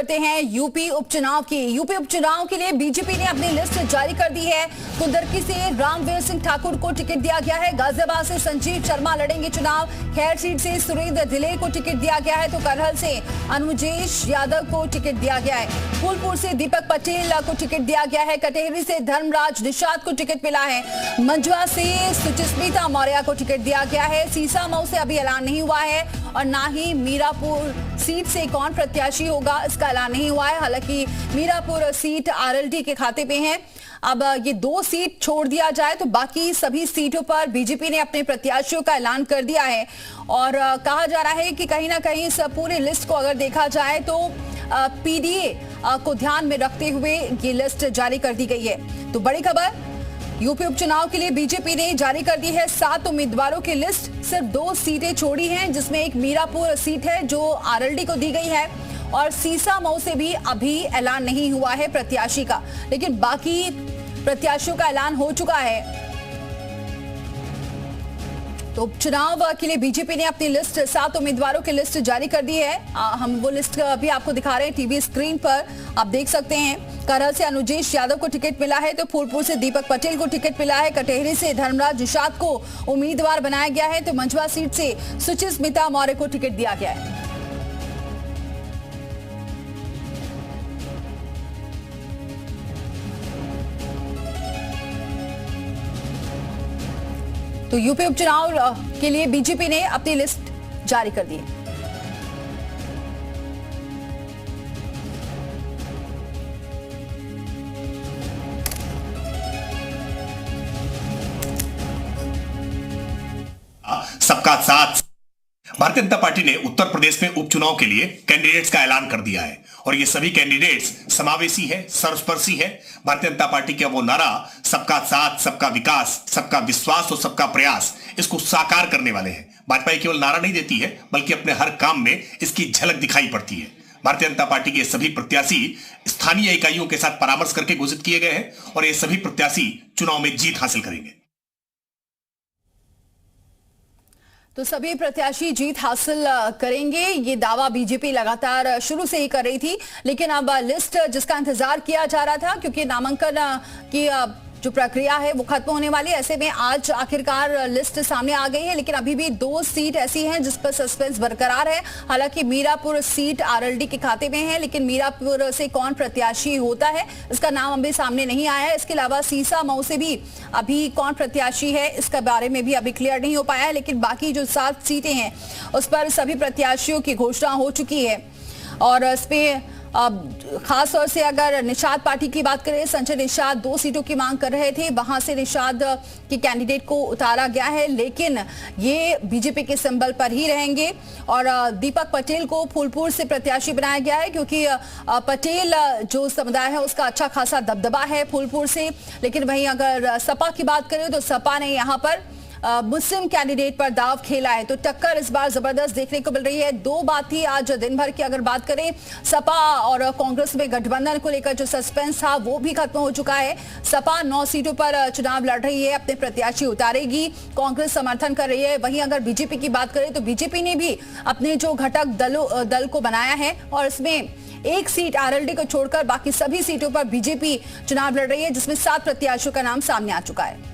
करते हैं यूपी उपचुनाव की। यूपी उपचुनाव के लिए बीजेपी ने अपनी लिस्ट जारी कर दी है। कुंदरकी से रामवीर सिंह ठाकुर को टिकट दिया गया है। गाजियाबाद से संजीव शर्मा लड़ेंगे चुनाव। खैर सीट से सुरेंद्र धिल्ले को टिकट दिया गया है तो करहल से अनुजेश यादव को टिकट दिया गया है। फूलपुर से दीपक पटेल को टिकट दिया गया है। कटेहरी से धर्मराज निषाद को टिकट मिला है। मंजुआ से सुचिस्मिता मौर्य को टिकट दिया गया है। सीसामऊ से अभी ऐलान नहीं हुआ है और ना ही मीरापुर सीट से कौन प्रत्याशी होगा इसका ऐलान नहीं हुआ है। हालांकि मीरापुर सीट आरएलडी के खाते पे है। अब ये 2 सीट छोड़ दिया जाए तो बाकी सभी सीटों पर बीजेपी ने अपने प्रत्याशियों का ऐलान कर दिया है और कहा जा रहा है कि कहीं ना कहीं इस पूरी लिस्ट को अगर देखा जाए तो पीडीए को ध्यान में रखते हुए ये लिस्ट जारी कर दी गई है। तो बड़ी खबर, यूपी उपचुनाव के लिए बीजेपी ने जारी कर दी है 7 उम्मीदवारों की लिस्ट। सिर्फ 2 सीटें छोड़ी हैं जिसमें एक मीरापुर सीट है जो आरएलडी को दी गई है और सीसामऊ से भी अभी ऐलान नहीं हुआ है प्रत्याशी का, लेकिन बाकी प्रत्याशियों का ऐलान हो चुका है। तो उपचुनाव के लिए बीजेपी ने अपनी लिस्ट 7 उम्मीदवारों की लिस्ट जारी कर दी है। हम वो लिस्ट अभी आपको दिखा रहे हैं टीवी स्क्रीन पर, आप देख सकते हैं। करहल से अनुजेश यादव को टिकट मिला है तो फूलपुर से दीपक पटेल को टिकट मिला है। कटेहरी से धर्मराज निषाद को उम्मीदवार बनाया गया है तो मंजुआ सीट से सुचिस्मिता मौर्य को टिकट दिया गया है। तो यूपी उपचुनाव के लिए बीजेपी ने अपनी लिस्ट जारी कर दी है। सबका साथ। भारतीय जनता पार्टी ने उत्तर प्रदेश में उपचुनाव के लिए कैंडिडेट्स का ऐलान कर दिया है और ये सभी कैंडिडेट्स समावेशी है, सर्वस्पर्शी है। भारतीय जनता पार्टी का वो नारा सबका साथ, सबका विकास, सबका विश्वास और सबका प्रयास, इसको साकार करने वाले हैं। भाजपा केवल नारा नहीं देती है बल्कि अपने हर काम में इसकी झलक दिखाई पड़ती है। भारतीय जनता पार्टी के सभी प्रत्याशी स्थानीय इकाइयों के साथ परामर्श करके घोषित किए गए हैं और ये सभी प्रत्याशी चुनाव में जीत हासिल करेंगे। तो सभी प्रत्याशी जीत हासिल करेंगे, ये दावा बीजेपी लगातार शुरू से ही कर रही थी। लेकिन अब लिस्ट जिसका इंतजार किया जा रहा था, क्योंकि नामांकन की जो प्रक्रिया है वो खत्म होने वाली है, ऐसे में आज आखिरकार लिस्ट सामने आ गई है। लेकिन अभी भी 2 सीट ऐसी हैं जिस पर सस्पेंस बरकरार है। हालांकि मीरापुर सीट आरएलडी के खाते में है, लेकिन मीरापुर से कौन प्रत्याशी होता है इसका नाम अभी सामने नहीं आया है। इसके अलावा सीसामऊ से भी अभी कौन प्रत्याशी है इसके बारे में भी अभी क्लियर नहीं हो पाया है। लेकिन बाकी जो 7 सीटें हैं उस पर सभी प्रत्याशियों की घोषणा हो चुकी है और इसमें खास तौर से अगर निषाद पार्टी की बात करें, संजय निषाद 2 सीटों की मांग कर रहे थे, वहां से निषाद के कैंडिडेट को उतारा गया है, लेकिन ये बीजेपी के सिंबल पर ही रहेंगे। और दीपक पटेल को फूलपुर से प्रत्याशी बनाया गया है क्योंकि पटेल जो समुदाय है उसका अच्छा खासा दबदबा है फूलपुर से। लेकिन वहीं अगर सपा की बात करें तो सपा ने यहाँ पर मुस्लिम कैंडिडेट पर दाव खेला है, तो टक्कर इस बार जबरदस्त देखने को मिल रही है। 2 बात थी आज दिन भर की अगर बात करें, सपा और कांग्रेस में गठबंधन को लेकर जो सस्पेंस था वो भी खत्म हो चुका है। सपा 9 सीटों पर चुनाव लड़ रही है, अपने प्रत्याशी उतारेगी, कांग्रेस समर्थन कर रही है। वहीं अगर बीजेपी की बात करें तो बीजेपी ने भी अपने जो घटक दल को बनाया है और इसमें 1 सीट आरएलडी को छोड़कर बाकी सभी सीटों पर बीजेपी चुनाव लड़ रही है, जिसमें 7 प्रत्याशियों का नाम सामने आ चुका है।